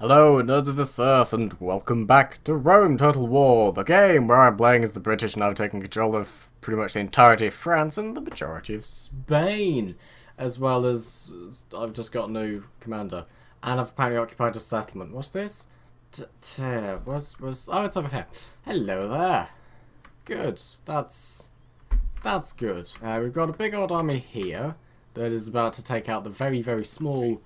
Hello, nerds of this earth, and welcome back to Rome Total War, the game where I'm playing as the British and I've taken control of pretty much the entirety of France and the majority of Spain, as well as I've just got a new commander, and I've apparently occupied a settlement. What's this? Oh, it's over here. Hello there. Good. That's good. We've got a big old army here that is about to take out the very, very small.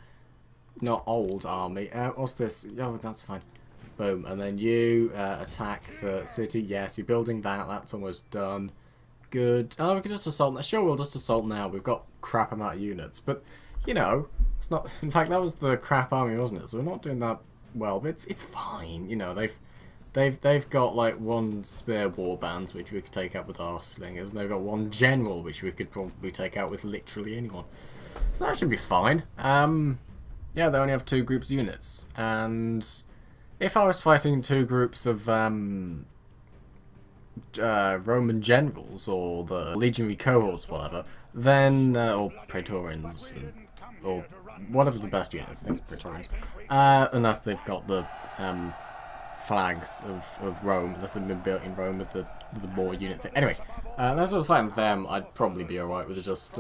Not old army. What's this? Oh, that's fine. Boom. And then you attack the city. Yes, you're building that. That's almost done. Good. Oh, we can just assault. Sure, we'll just assault now. We've got crap amount of units. But, you know, it's not... In fact, that was the crap army, wasn't it? So we're not doing that well. But it's fine. You know, they've got, like, one spare warband, which we could take out with our slingers. And they've got one general, which we could probably take out with literally anyone. So that should be fine. Yeah, they only have two groups of units, and if I was fighting two groups of Roman generals or the legionary cohorts, whatever, then or praetorians, or whatever the best units, I think it's praetorians, unless they've got the flags of Rome, unless they've been built in Rome with the more units. Anyway, unless I was fighting them, I'd probably be alright with it. Just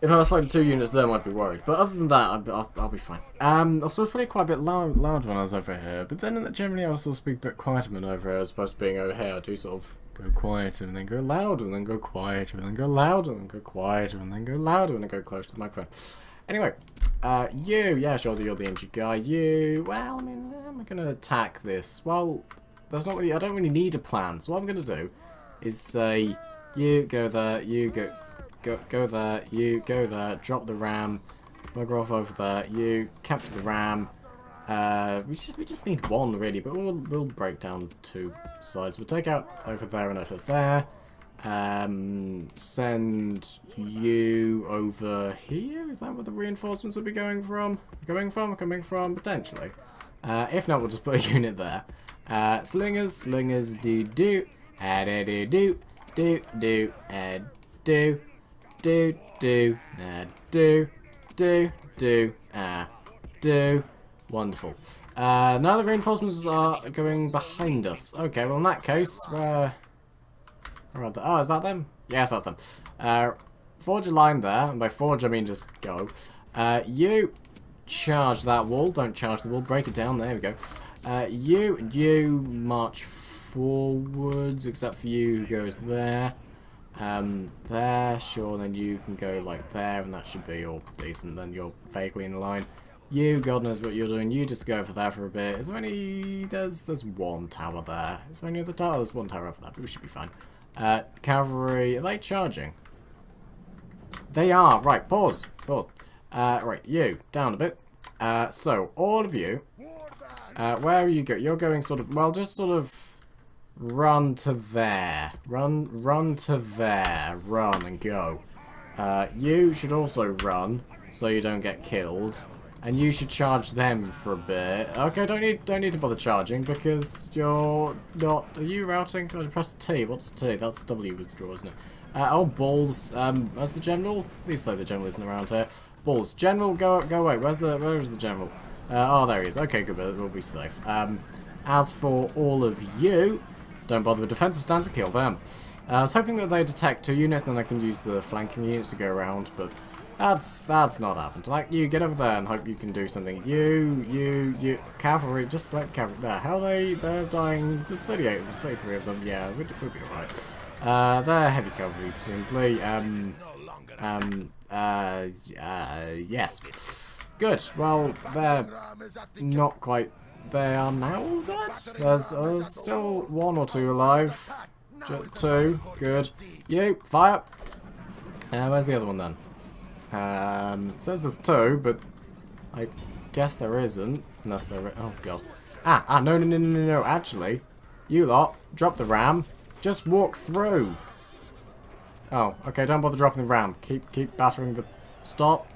if I was fighting two units there, I might be worried. But other than that, I'll be fine. Also, it's probably quite a bit loud when I was over here. But then generally I also speak a bit quieter when over here as opposed to being over here. I do sort of go quieter and then go louder and then go quieter and then go louder and go quieter and then go louder and then go close to the microphone. Anyway, yeah, sure, you're the injured guy. Well, I mean, how am I going to attack this? Well, there's not really, I don't really need a plan. So what I'm going to do is say, you go there, you go there, you go there, drop the ram, bugger off over there, you capture the ram. We just need one really, but we'll break down two sides. We'll take out over there and over there. Send you over here. Is that where the reinforcements will be going from? Coming from? Potentially. If not, we'll just put a unit there. Slingers, do, do, do. Wonderful. Now the reinforcements are going behind us. Okay, well in that case, oh, is that them? Yes, that's them. Forge a line there, and by forge I mean just go. You charge that wall. Don't charge the wall. Break it down. There we go. You march forwards, except for you who goes there. There, sure, then you can go like there, and that should be all decent, then you're vaguely in line. You, God knows what you're doing, you just go over there for a bit. Is there any, there's one tower there. Is there any other tower? There's one tower over there, but we should be fine. Cavalry, are they charging? They are, right, pause. Right, you, down a bit. So, all of you, where are you going? You're going sort of, well, just sort of run to there. Run to there. Run and go. You should also run so you don't get killed. And you should charge them for a bit. Okay, don't need to bother charging because you're not. Are you routing? Oh, press T. What's T? That's W withdraw, isn't it? Oh, balls. Where's the general? Please say the general isn't around here. Balls. General, go away. Where is the general? Oh, there he is. Okay, good. We'll be safe. As for all of you, don't bother with defensive stance and kill them. I was hoping that they detect two units, then I can use the flanking units to go around, but that's not happened. Like, you get over there and hope you can do something. You, cavalry, just select cavalry. There, how they're dying. There's 33 of them. Yeah, we'll be alright. They're heavy cavalry, presumably. Yes. Good. Well, they're not quite. They are now all dead. There's still one or two alive. Two. Good. You, fire. Where's the other one then? It says there's two, but I guess there isn't. Unless there is. Oh, God. No. Actually, you lot, drop the ram. Just walk through. Oh, okay, don't bother dropping the ram. Keep battering the... Stop.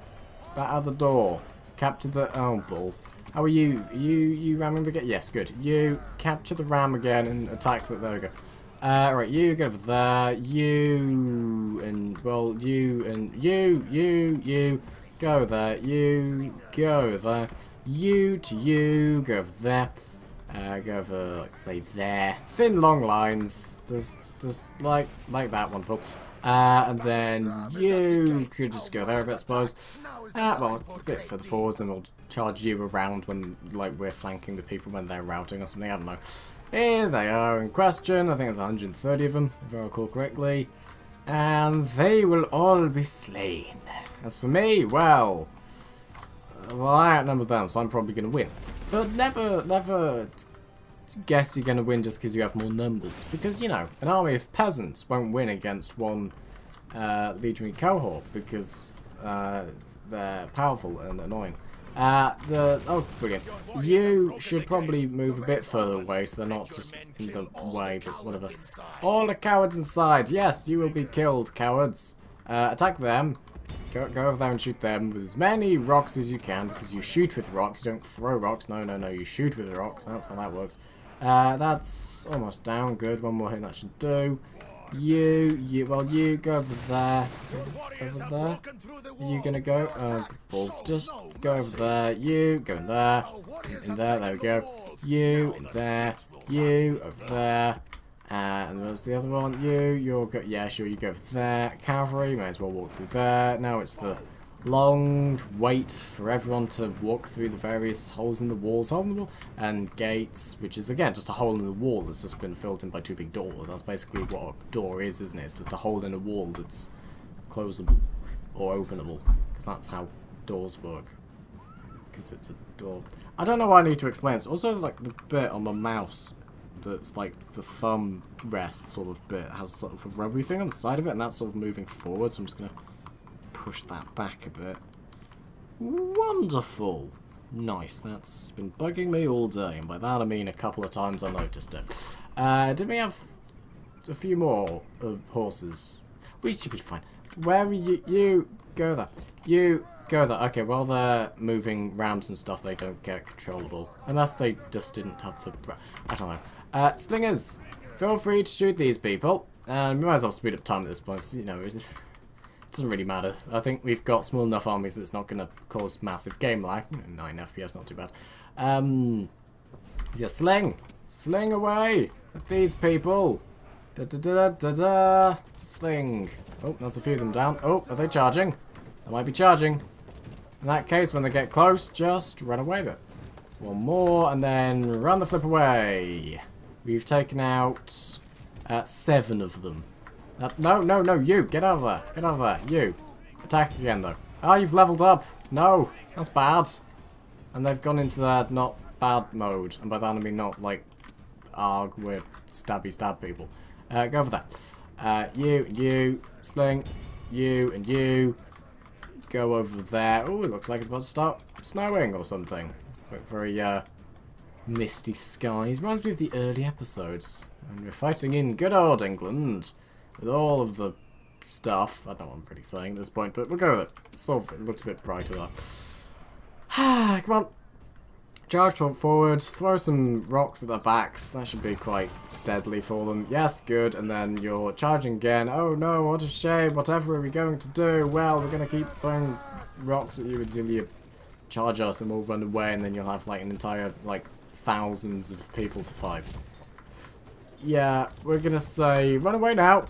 Batter the door. Capture the... Oh, balls. How are you? You ramming the gate? Yes, good. You capture the ram again and attack the... There we go. Right, you go over there. You and... Well, you and... You go there. You go there. You to you, go over there. Go over, like, say, there. Thin, long lines. Just like that, wonderful. And then you could just go there a bit, I suppose. Well, a bit further forwards, and we'll charge you around when, like, we're flanking the people when they're routing or something. I don't know. Here they are in question. I think there's 130 of them, if I recall correctly. And they will all be slain. As for me, well, I outnumbered them, so I'm probably going to win. But never guess you're going to win just because you have more numbers. Because, you know, an army of peasants won't win against one legionary cohort because they're powerful and annoying. Oh, brilliant. You should probably move a bit further away so they're not just in the way, but whatever. All the cowards inside. Yes, you will be killed, cowards. Attack them. Go over there and shoot them with as many rocks as you can, because you shoot with rocks, you don't throw rocks. No, you shoot with rocks. That's how that works. That's almost down. Good. One more hit that should do. You go over there. Over there. You gonna go? Balls. Just go over there. You go in there. In there. There we go. You in there. You over there. And there's the other one. You'll go. Yeah, sure. You go over there. Cavalry. May as well walk through there. Now it's the long wait for everyone to walk through the various holes in the walls, and gates, which is again just a hole in the wall that's just been filled in by two big doors. That's basically what a door is, isn't it? It's just a hole in a wall that's closable or openable, because that's how doors work. Because it's a door. I don't know why I need to explain. It's also like the bit on my mouse that's like the thumb rest sort of bit has sort of a rubbery thing on the side of it, and that's sort of moving forward. So I'm just gonna push that back a bit. Wonderful. Nice. That's been bugging me all day, and by that I mean a couple of times I noticed it. Did we have a few more horses? We should be fine. Where are you? You go there. You go there. Okay, while they're moving rams and stuff, they don't get controllable. Unless they just didn't have the... I don't know. Slingers, feel free to shoot these people. And we might as well speed up time at this point, because, you know, doesn't really matter. I think we've got small enough armies that it's not going to cause massive game lag. 9 FPS, not too bad. Yeah, sling away at these people. Sling. Oh, that's a few of them down. Oh, are they charging? They might be charging. In that case, when they get close, just run away with it. One more, and then run the flip away. We've taken out 7 of them. No, you! Get over there! Get over there! You! Attack again, though. Oh, you've leveled up! No! That's bad! And they've gone into their not bad mode. And by that I mean not, like, arg, we're stab people. Go over there. You, sling. You, and you. Go over there. Oh, it looks like it's about to start snowing or something. Very, misty skies. Reminds me of the early episodes. When we're fighting in good old England. With all of the stuff. I don't know what I'm really saying at this point, but we'll go with it. Sort of, it looks a bit brighter though. Come on. Charge forward. Throw some rocks at their backs. That should be quite deadly for them. Yes, good. And then you're charging again. Oh no, what a shame. Whatever are we going to do? Well, we're going to keep throwing rocks at you until you charge us, and we'll run away, and then you'll have like an entire, like, thousands of people to fight. Yeah, we're going to say run away now.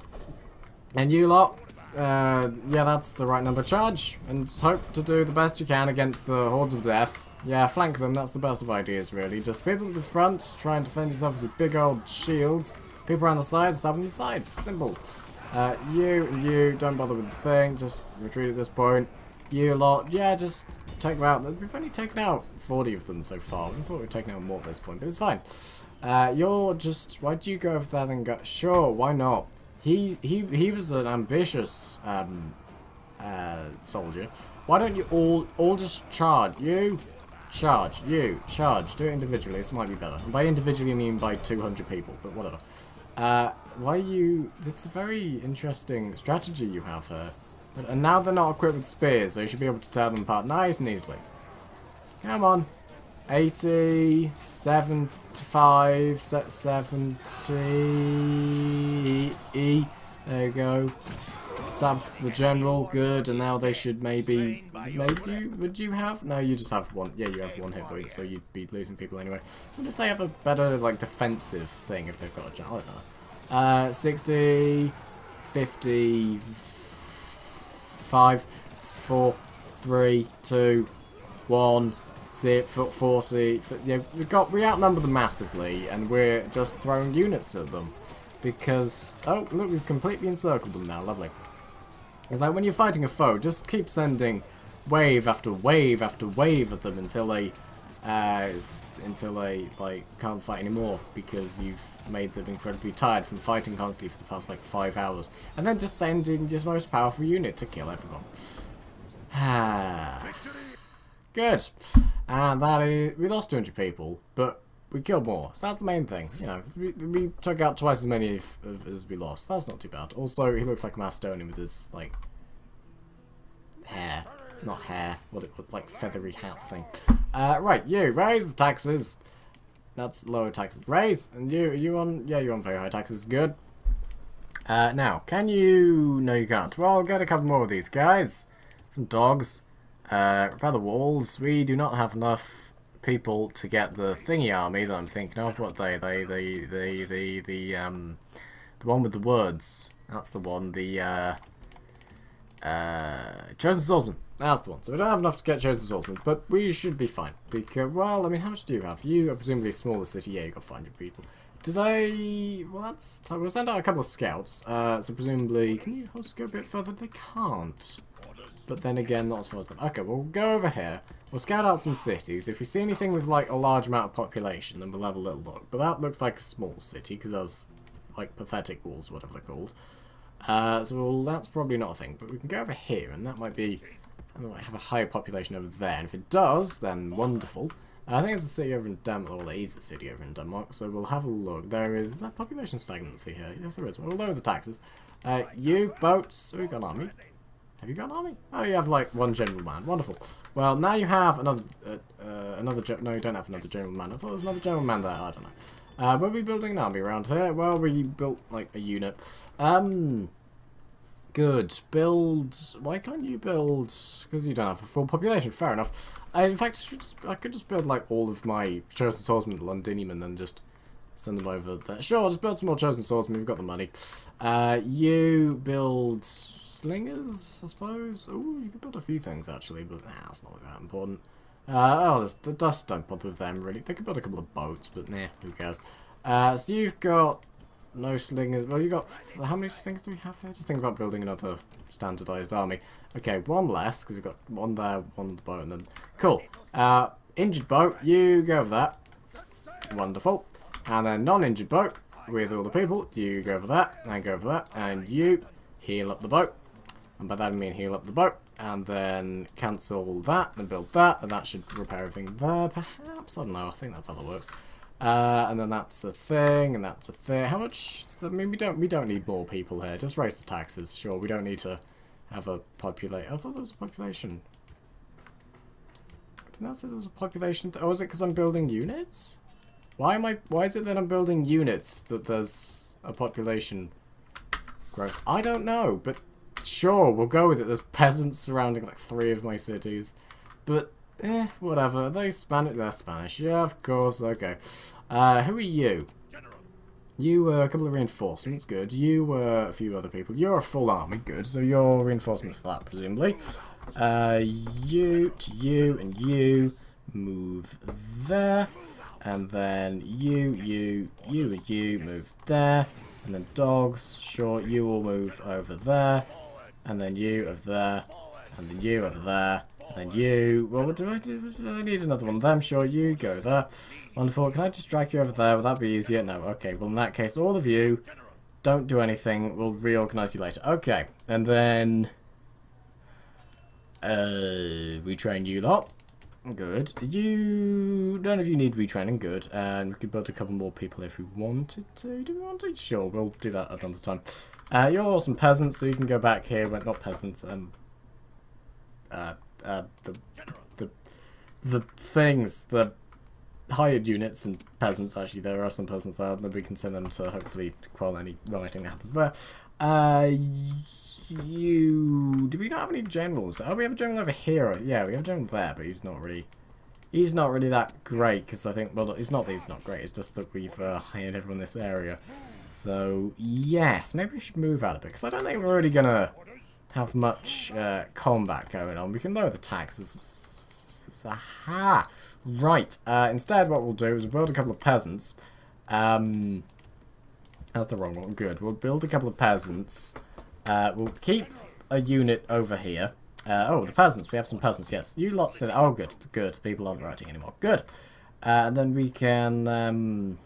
And you lot, yeah, that's the right number. Charge, and hope to do the best you can against the hordes of death. Yeah, flank them, that's the best of ideas, really. Just people at the front, try and defend yourself with big old shields. People around the sides, stab them in the sides. Simple. You and you, don't bother with the thing, just retreat at this point. You lot, yeah, just take them out. We've only taken out 40 of them so far. I thought we'd taken out more at this point, but it's fine. You're just, why'd you go over there and go? Sure, why not? He was an ambitious soldier. Why don't you all just charge? You charge. You charge. Do it individually. This might be better. And by individually, I mean by 200 people. But whatever. Why you? It's a very interesting strategy you have here. And now they're not equipped with spears, so you should be able to tear them apart nice and easily. Come on. 80, 75, 70. There you go. Stab the general, good, and now they should maybe would you have? No, you just have one. Yeah, you have one hit point, so you'd be losing people anyway. I wonder if they have a better, like, defensive thing if they've got a general. I don't know. 60, 50, 5, 4, 3, 2, 1, 40. Yeah, we outnumber them massively, and we're just throwing units at them. Because, oh, look, we've completely encircled them now. Lovely. It's like when you're fighting a foe, just keep sending wave after wave after wave at them until they like can't fight anymore because you've made them incredibly tired from fighting constantly for the past like 5 hours, and then just send in your most powerful unit to kill everyone. Good. And that is, we lost 200 people, but we killed more, so that's the main thing. You know, we took out twice as many as we lost. That's not too bad. Also, he looks like a Macedonian with his, like, hair. Not hair, what it looked like, feathery hat thing. Right, you, raise the taxes. That's lower taxes. Raise! And you on, yeah, you're on very high taxes. Good. Now, can you, no you can't. Well, I'll get a couple more of these guys. Some dogs. Repair the walls. We do not have enough people to get the thingy army that I'm thinking of. What the one with the words. That's the one. The Chosen Swordsman. That's the one. So we don't have enough to get Chosen Swordsman, but we should be fine. Because, well, I mean, how much do you have? You are presumably a smaller city. Yeah, you got 500 people. Do they? Well, that's. We'll send out a couple of scouts. So presumably, can you also go a bit further? They can't. But then again, not as far as them. Okay, we'll go over here. We'll scout out some cities. If we see anything with, like, a large amount of population, then we'll have a little look. But that looks like a small city, because there's, like, pathetic walls, whatever they're called. That's probably not a thing. But we can go over here, and that might be... I might have a higher population over there. And if it does, then wonderful. I think it's a city over in Denmark. Well, there is a city over in Denmark, so we'll have a look. Is that population stagnancy here? Yes, there is. We'll lower the taxes. You, boats... Oh, you got an army? Have you got an army? Oh, you have, like, one general man. Wonderful. Well, now you have another, no, you don't have another general man. I thought there was another general man there. I don't know. Were we building an army around here? Well, we built, like, a unit. Good. Build... Why can't you build... Because you don't have a full population. Fair enough. In fact, I could just build, like, all of my Chosen Swordsmen, Londinium, and just send them over there. Sure, just build some more Chosen Swordsmen. We've got the money. You build... slingers, I suppose. Oh, you could build a few things actually, but that's not that important. The dust don't bother with them really. They could build a couple of boats, but nah, who cares? So you've got no slingers. Well, you got how many slingers do we have here? Just think about building another standardized army. Okay, one less because we've got one there, one on the boat, and then cool. Injured boat, you go over that. Wonderful. And then non-injured boat with all the people, you go over that, and go over that, and you heal up the boat. And by that I mean heal up the boat, and then cancel that, and build that, and that should repair everything there, perhaps? I don't know, I think that's how that works. And then that's a thing, and that's a thing. How much? I mean, we don't need more people here. Just raise the taxes, sure. We don't need to have a population. I thought there was a population. Didn't that say there was a population? Oh, is it because I'm building units? Why is it that I'm building units that there's a population growth? I don't know, but sure, we'll go with it. There's peasants surrounding like 3 of my cities. But, whatever. They're Spanish. Yeah, of course. Okay. Who are you? You were a couple of reinforcements. Good. You were a few other people. You're a full army. Good. So you're reinforcements for that, presumably. You to you and you move there. And then you and you move there. And then dogs, sure, you will move over there. And then you over there. And then you over there. And then you... Well, what do I do? I need another one of them. Sure, you go there. Wonderful. Can I just drag you over there? Will that be easier? No. Okay, well, in that case, all of you don't do anything. We'll reorganize you later. Okay. And then... retrain you lot. Good. None of you need retraining. Good. And we could build a couple more people if we wanted to. Do we want to? Sure, we'll do that another time. You're awesome peasants, so you can go back here. Well, not peasants. The things. The hired units and peasants. Actually, there are some peasants there that we can send them to hopefully quell any rioting that happens there. Do we not have any generals? Oh, we have a general over here. Yeah, we have a general there, but he's not really that great, because I think, well, it's not that he's not great, it's just that we've hired everyone in this area. So, yes, maybe we should move out a bit, because I don't think we're really going to have much combat going on. We can lower the taxes. Aha! Right, instead what we'll do is we'll build a couple of peasants. That's the wrong one. Good. We'll build a couple of peasants. We'll keep a unit over here. Oh, the peasants. We have some peasants, yes. You lots did. Oh, good. Good. People aren't writing anymore. Good. And then we can... well,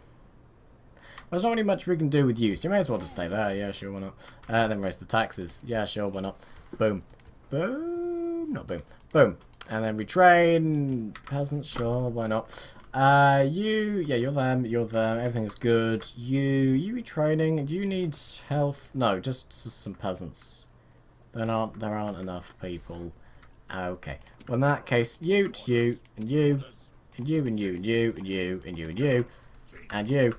there's not really much we can do with you, so you may as well just stay there. Yeah, sure, why not? Then raise the taxes. Yeah, sure, why not? Boom. Boom. Not boom. Boom. And then we train peasants. Sure, why not? You... Yeah, you're them. You're them. Everything is good. You retraining. Do you need health? No, just some peasants. There aren't enough people. Okay. Well, in that case, you, and you, and you, and you, and you, and you, and you, and you, and you,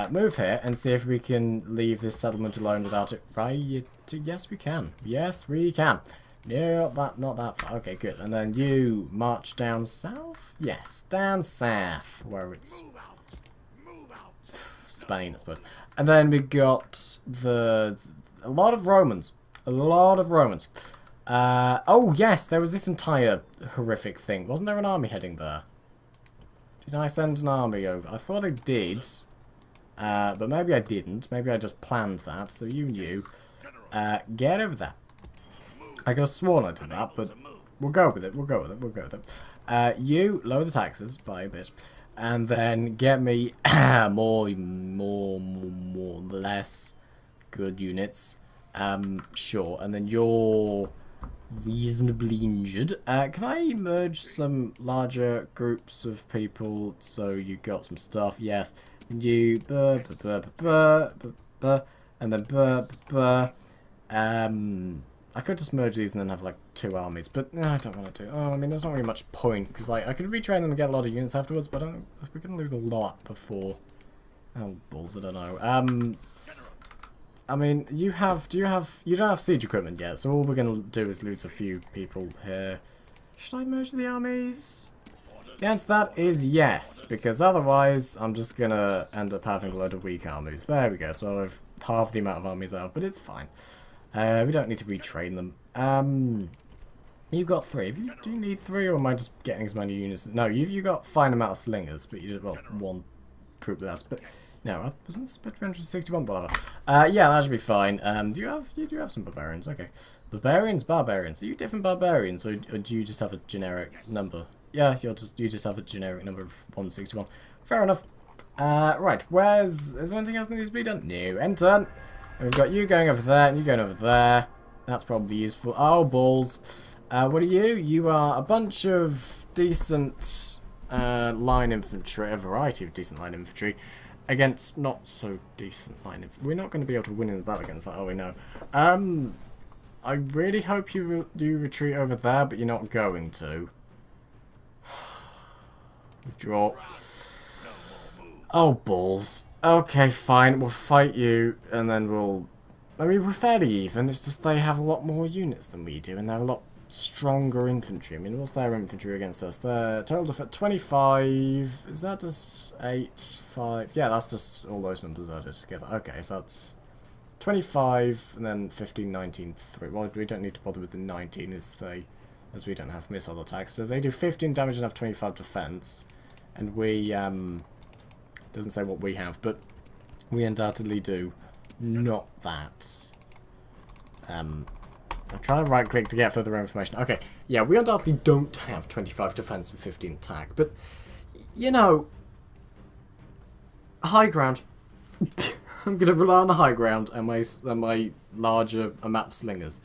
move here and see if we can leave this settlement alone without it. Right? Yes, we can. Yes, we can. No, not that far. Okay, good. And then you march down south. Yes, down south, where it's Spain, I suppose. And then we got a lot of Romans. A lot of Romans. Oh, yes, there was this entire horrific thing. Wasn't there an army heading there? Did I send an army over? I thought I did. But maybe I didn't. Maybe I just planned that. So you knew. Get over there. I could have sworn I did that, but we'll go with it. We'll go with it. We'll go with it. You lower the taxes by a bit. And then get me more less good units. Sure, and then you're reasonably injured. Can I merge some larger groups of people so you got some stuff? Yes. And you and then I could just merge these and then have like 2 armies, but no, I don't want to do. Oh, I mean, there's not really much point because like I could retrain them and get a lot of units afterwards, but we're gonna lose a lot before. Oh balls, I don't know. I mean, you don't have siege equipment yet, so all we're going to do is lose a few people here. Should I merge the armies? The answer to that is yes, because otherwise I'm just going to end up having a load of weak armies. There we go, so I've half the amount of armies I have, but it's fine. We don't need to retrain them. You've got 3. Do you need 3, or am I just getting as many units? No, you've got a fine amount of slingers, but you did, well, 1 troop less, but... No, wasn't this 361? Whatever. Yeah, that should be fine. You do have some barbarians. Okay, barbarians. Are you different barbarians, or do you just have a generic number? Yeah, you just have a generic number of 161. Fair enough. Right. Is there anything else that needs to be done? No. Enter. And we've got you going over there, and you going over there. That's probably useful. Oh balls. What are you? You are a bunch of decent line infantry, a variety of decent line infantry. Against not so decent line infantry. We're not going to be able to win in the battle against that, are we? No. I really hope you retreat over there, but you're not going to. Withdraw. Oh, balls. Okay, fine. We'll fight you, and then we'll... I mean, we're fairly even. It's just they have a lot more units than we do, and they're a lot stronger infantry. I mean, what's their infantry against us? Their total defense 25. Is that just 8, 5? Yeah, that's just all those numbers added together. Okay, so that's 25 and then 15, 19, 3. Well, we don't need to bother with the 19 as we don't have missile attacks, but they do 15 damage and have 25 defense, and we doesn't say what we have, but we undoubtedly do not that. I'm trying to right click to get further information. Okay, yeah, we undoubtedly don't have 25 defense and 15 attack, but, you know, high ground. I'm going to rely on the high ground and my larger map slingers.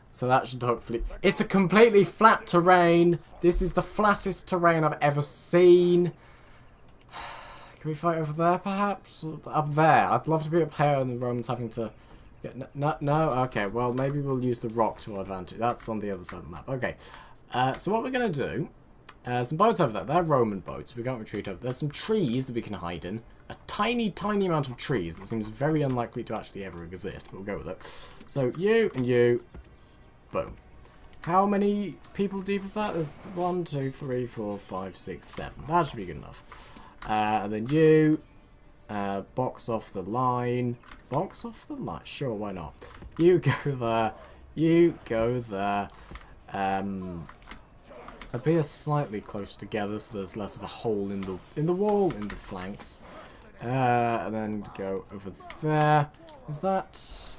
So that should hopefully... It's a completely flat terrain. This is the flattest terrain I've ever seen. Can we fight over there, perhaps? Up there. I'd love to be up here and the Romans having to... No? Okay, well, maybe we'll use the rock to our advantage. That's on the other side of the map. Okay, so what we're going to do Some boats over there. They're Roman boats. We can't retreat over. There's some trees that we can hide in. A tiny, tiny amount of trees that seems very unlikely to actually ever exist. But we'll go with it. So you and you. Boom. How many people deep is that? There's 1, 2, 3, 4, 5, 6, 7. That should be good enough. And then you. Box off the line. Box off the line? Sure, why not? You go there. You go there. Appear slightly close together so there's less of a hole in the wall, in the flanks. And then go over there. Is that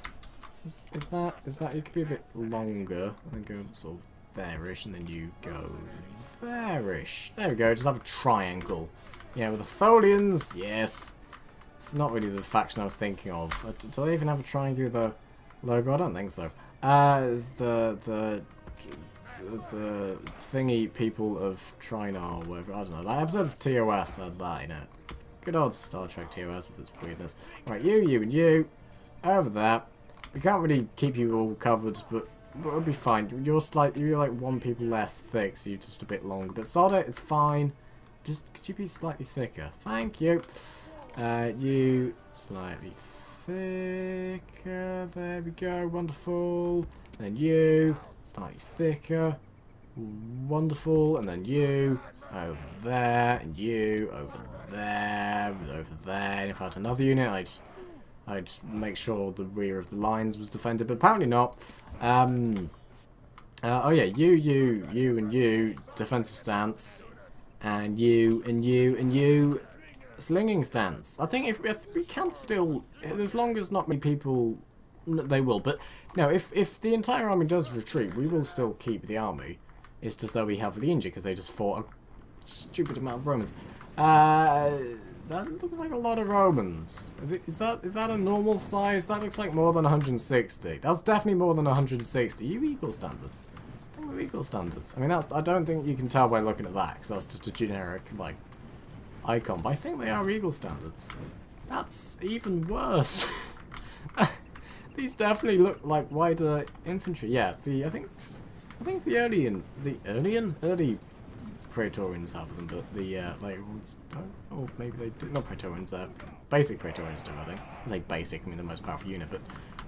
you could be a bit longer and go sort of there-ish, and then you go there-ish. There we go, just have a triangle. Yeah, with the Tholians, yes. It's not really the faction I was thinking of. Do they even have a triangular logo? I don't think so. The thingy people of Trinar or whatever. I don't know. That episode of TOS had that in it. Good old Star Trek TOS with its weirdness. Right, you, and you. Over there. We can't really keep you all covered, but it'll be fine. You're like 1 people less thick, so you're just a bit longer. But solid, it's fine. Just, could you be slightly thicker? Thank you. You slightly thicker. There we go. Wonderful. Then you slightly thicker. Wonderful. And then you over there, and you over there, over there. And if I had another unit, I'd make sure the rear of the lines was defended, but apparently not. Oh yeah, you, and you, defensive stance, and you, slinging stance. I think if we can still, as long as not many people, they will. But no, if the entire army does retreat, we will still keep the army. It's just that we heavily injured because they just fought a stupid amount of Romans. That looks like a lot of Romans. Is that a normal size? That looks like more than 160. That's definitely more than 160. You equal standards? I think we're equal standards. I mean, I don't think you can tell by looking at that, because that's just a generic, like, icon. But I think they are eagle standards. That's even worse. These definitely look like wider infantry. Yeah, I think it's the early Praetorians have them, but the later ones don't. Or maybe they do. Not Praetorians. Basic Praetorians do. I think. I say basic. I mean the most powerful unit, but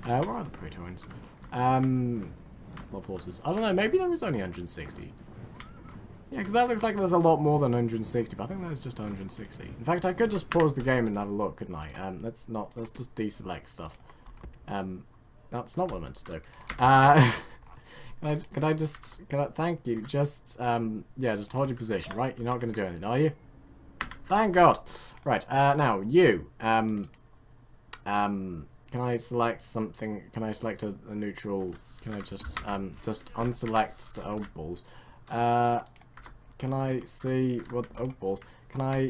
where are the Praetorians? A lot of forces. I don't know. Maybe there was only 160. Yeah, because that looks like there's a lot more than 160, but I think there's just 160. In fact, I could just pause the game and have a look, couldn't I? Let's just deselect stuff. That's not what I meant to do. Thank you, just, yeah, just hold your position, right? You're not going to do anything, are you? Thank God! Right, now, you, can I select something, can I select a neutral, can I just unselect, oh, balls. Can I see what, oh, balls. Can I,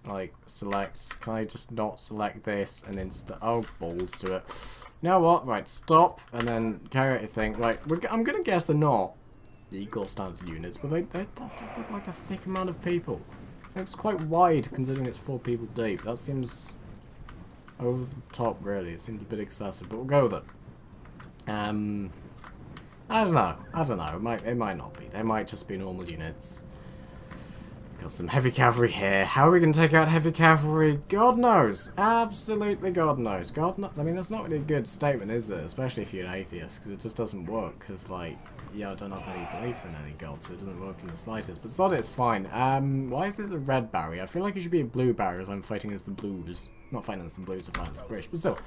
like, select, can I just not select this and then, oh, balls to it. You know what, right, stop, and then carry out your thing. Right, I'm gonna guess they're not equal standard units, but that just look like a thick amount of people. It's quite wide, considering it's 4 people deep. That seems over the top, really. It seems a bit excessive, but we'll go with it. I don't know. It might not be. They might just be normal units. Got some heavy cavalry here. How are we going to take out heavy cavalry? God knows. Absolutely God knows. I mean, that's not really a good statement, is it? Especially if you're an atheist, because it just doesn't work. Because, like, yeah, I don't have any beliefs in any god, so it doesn't work in the slightest. But sod it, it's fine. Why is this a red barrier? I feel like it should be a blue barrier as I'm fighting as the blues. Not fighting as the blues, I'm fighting as the British. But still.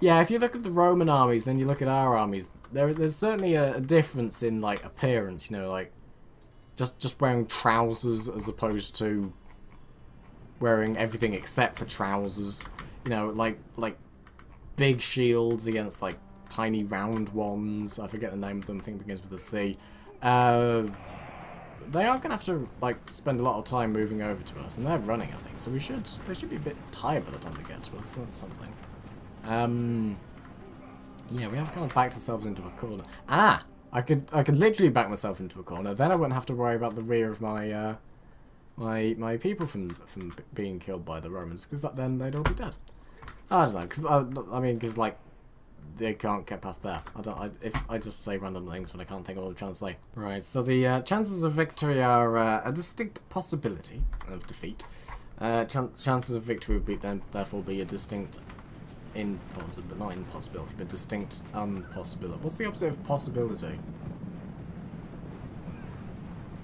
Yeah, if you look at the Roman armies, then you look at our armies, there's certainly a difference in, like, appearance, you know, like, just wearing trousers as opposed to wearing everything except for trousers. You know, like big shields against like tiny round ones. I forget the name of them. I think it begins with a C. They are gonna have to like spend a lot of time moving over to us, and they're running, I think. So they should be a bit tired by the time they get to us. So that's something. Yeah, we have kind of backed ourselves into a corner. I could literally back myself into a corner. Then I wouldn't have to worry about the rear of my my people from being killed by the Romans, because then they'd all be dead. I don't know, because I mean, because like they can't get past there. If I just say random things when I can't think of what I'm trying to say. Right, so the chances of victory are a distinct possibility of defeat. Chances of victory would be then therefore be a distinct not impossibility, but distinct unpossibility. What's the opposite of possibility?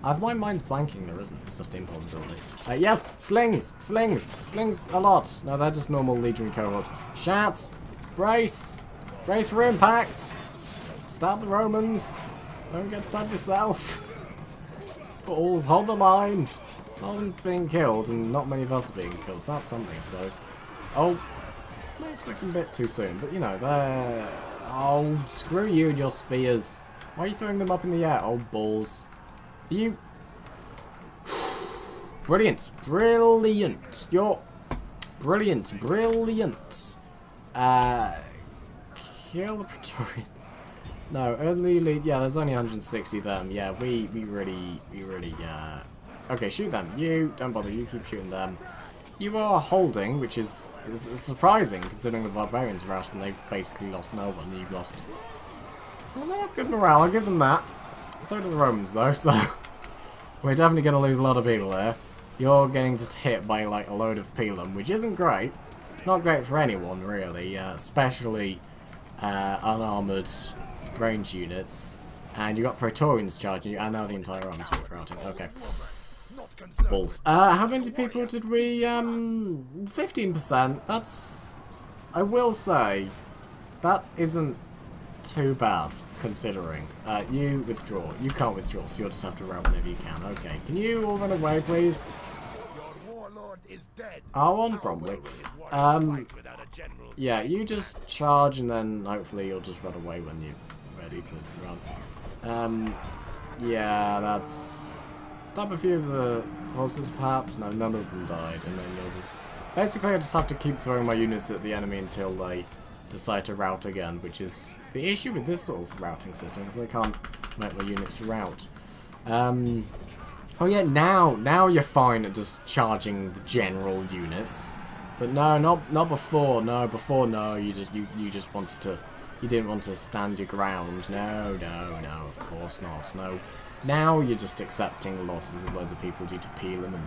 My mind's blanking, there isn't. It's just impossibility. Yes! Slings! Slings! Slings a lot! No, they're just normal legionary cohorts. Shout! Brace! Brace for impact! Stab the Romans! Don't get stabbed yourself! Balls, hold the line! No one's being killed, and not many of us are being killed. So that's something, I suppose. Oh, I'm expecting a bit too soon, but you know, they're... Oh, screw you and your spears. Why are you throwing them up in the air? Oh, balls. You... Brilliant. Brilliant. You're... Brilliant. Brilliant. Kill the Praetorians. No, early lead... Yeah, there's only 160 of them. Yeah, we really... Okay, shoot them. You, don't bother, you keep shooting them. You are holding, which is surprising, considering the barbarians are us and they've basically lost no one, and you've lost... Well, they have good morale, I'll give them that. So do the Romans, though, so... We're definitely going to lose a lot of people there. You're getting just hit by, like, a load of Pelham, which isn't great. Not great for anyone, really, especially unarmoured range units. And you got Praetorians charging you, and now the entire army's routing. Okay. Balls. How many people did we, 15%. That's, I will say, that isn't too bad, considering. You withdraw. You can't withdraw, so you'll just have to route whenever you can. Okay. Can you all run away, please? R1, probably. Yeah, you just charge, and then hopefully you'll just run away when you're ready to run. Yeah, that's... Stop a few of the horses, perhaps? No, none of them died, and then you'll just... Basically, I just have to keep throwing my units at the enemy until they decide to route again, which is the issue with this sort of routing system, because I can't make my units route. Oh yeah, now you're fine at just charging the general units, but no, not before. No, before, no. You just wanted to. You didn't want to stand your ground. No, of course not. No. Now you're just accepting losses of loads of people due to Pelham and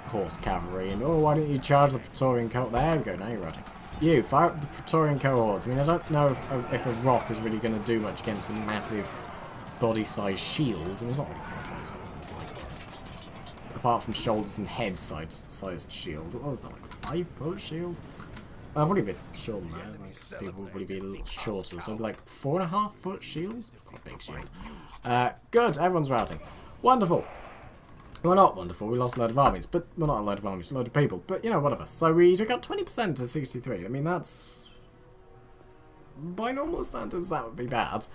horse cavalry, and oh, why don't you charge the Praetorian cohort? There we go, now you're routing. You, fire up the Praetorian cohorts. I mean, I don't know if a rock is really going to do much against a massive body-sized shield. I mean, it's not really quite body-sized. It's like, apart from shoulders and head-sized shield. What was that, like 5-foot shield? Probably a bit shorter than that. Like, people would probably be a little shorter. So like 4.5-foot shields? Quite a big shield. Good, everyone's routing. Wonderful. Well, not wonderful. We lost a load of armies, but well, not a load of armies, a load of people. But you know, whatever. So we took out 20% to 63. I mean, that's by normal standards that would be bad,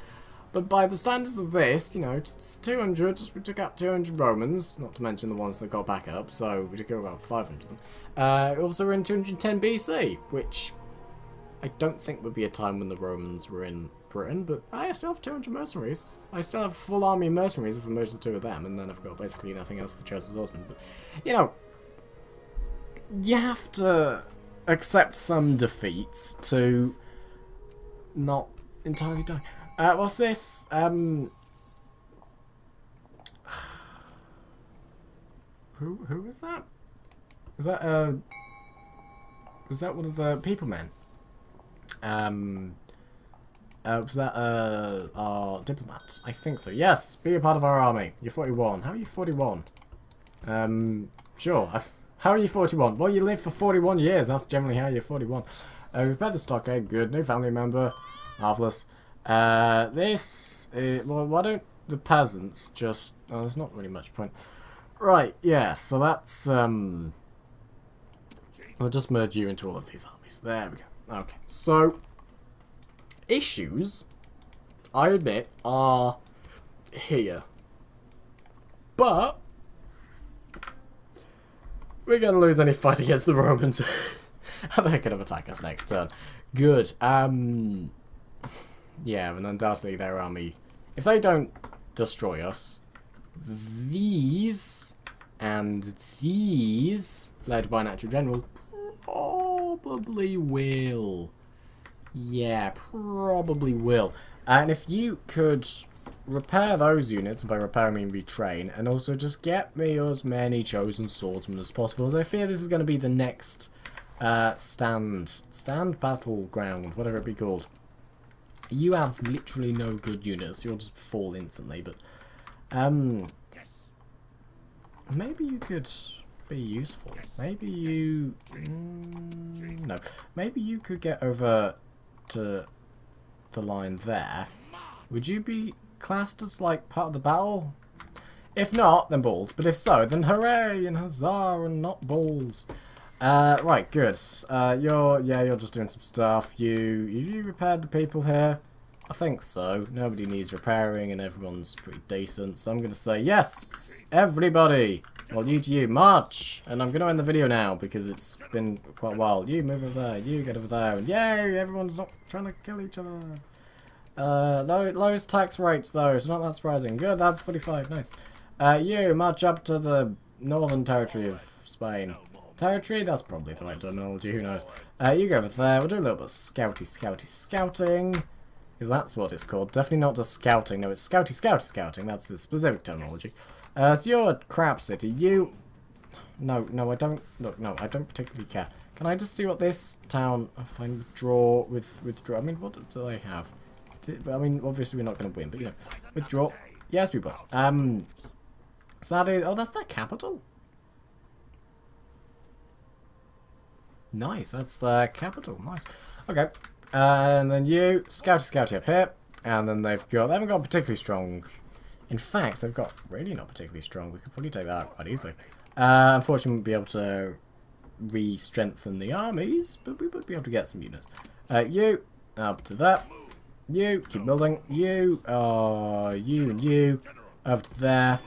but by the standards of this, you know, it's 200. We took out 200 Romans, not to mention the ones that got back up. So we took out about 500 of them. Also, we're in 210 BC, which I don't think would be a time when the Romans were in Britain, but I still have 200 mercenaries. I still have a full army of mercenaries if I merge the two of them, and then I've got basically nothing else to choose as Osman. But, you know, you have to accept some defeats to not entirely die. What's this? Who was that? Was that one of the people men? Was that our diplomats? I think so. Yes, be a part of our army. You're 41. How are you 41? Sure. How are you 41? Well, you live for 41 years. That's generally how you're 41. We've bet the stockade. Good. New family member. Marvellous. Well, why don't the peasants just... Oh, there's not really much point. Right, yeah, so that's... I'll just merge you into all of these armies. There we go. Okay, so... Issues, I admit, are here. But... we're going to lose any fight against the Romans. They're going to attack us next turn. Good. Yeah, and undoubtedly their army... If they don't destroy us, these and these, led by Natural General, probably will. Yeah, probably will. And if you could repair those units, and by repair I mean retrain, and also just get me as many chosen swordsmen as possible, as I fear this is going to be the next stand battleground, whatever it be called. You have literally no good units, you'll just fall instantly, but maybe you could be useful. Maybe you... no. Maybe you could get over to the line there. Would you be classed as, like, part of the battle? If not, then balls. But if so, then hooray and huzzah and not balls. Right, good. You're just doing some stuff. You repaired the people here? I think so. Nobody needs repairing and everyone's pretty decent. So I'm going to say yes, everybody. Well, you, march! And I'm going to end the video now because it's been quite a while. You move over there, you get over there, and yay, everyone's not trying to kill each other. Lowest tax rates though, it's not that surprising. Good, that's 45, nice. You march up to the northern territory of Spain. Territory? That's probably the right terminology, who knows. You go over there, we'll do a little bit of scouting. Because that's what it's called. Definitely not just scouting, no, it's scouting, that's the specific terminology. So you're a crap city. You... No, I don't... Look, no, I don't particularly care. Can I just see what this town... If I withdraw... Withdraw... I mean, what do they have? I mean, obviously we're not going to win, but, you know. Withdraw. Yes, we will. So that is... Oh, that's their capital? Nice, that's their capital. Nice. Okay. And then you... Scouty up here. And then they haven't got particularly strong... In fact, they've got really not particularly strong. We could probably take that out quite easily. Unfortunately, we won't be able to re-strengthen the armies, but we would be able to get some units. You, up to that. You, keep building. You, and you, over to there.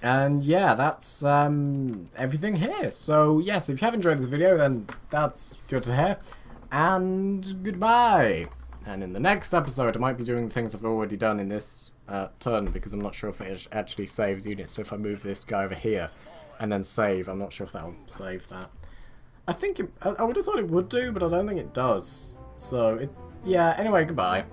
And yeah, that's everything here. So yes, if you have enjoyed this video, then that's good to hear. And goodbye. And in the next episode, I might be doing the things I've already done in this turn, because I'm not sure if it actually saves units. So if I move this guy over here and then save, I'm not sure if that'll save that. I think I would have thought it would do, but I don't think it does. So yeah. Anyway, goodbye.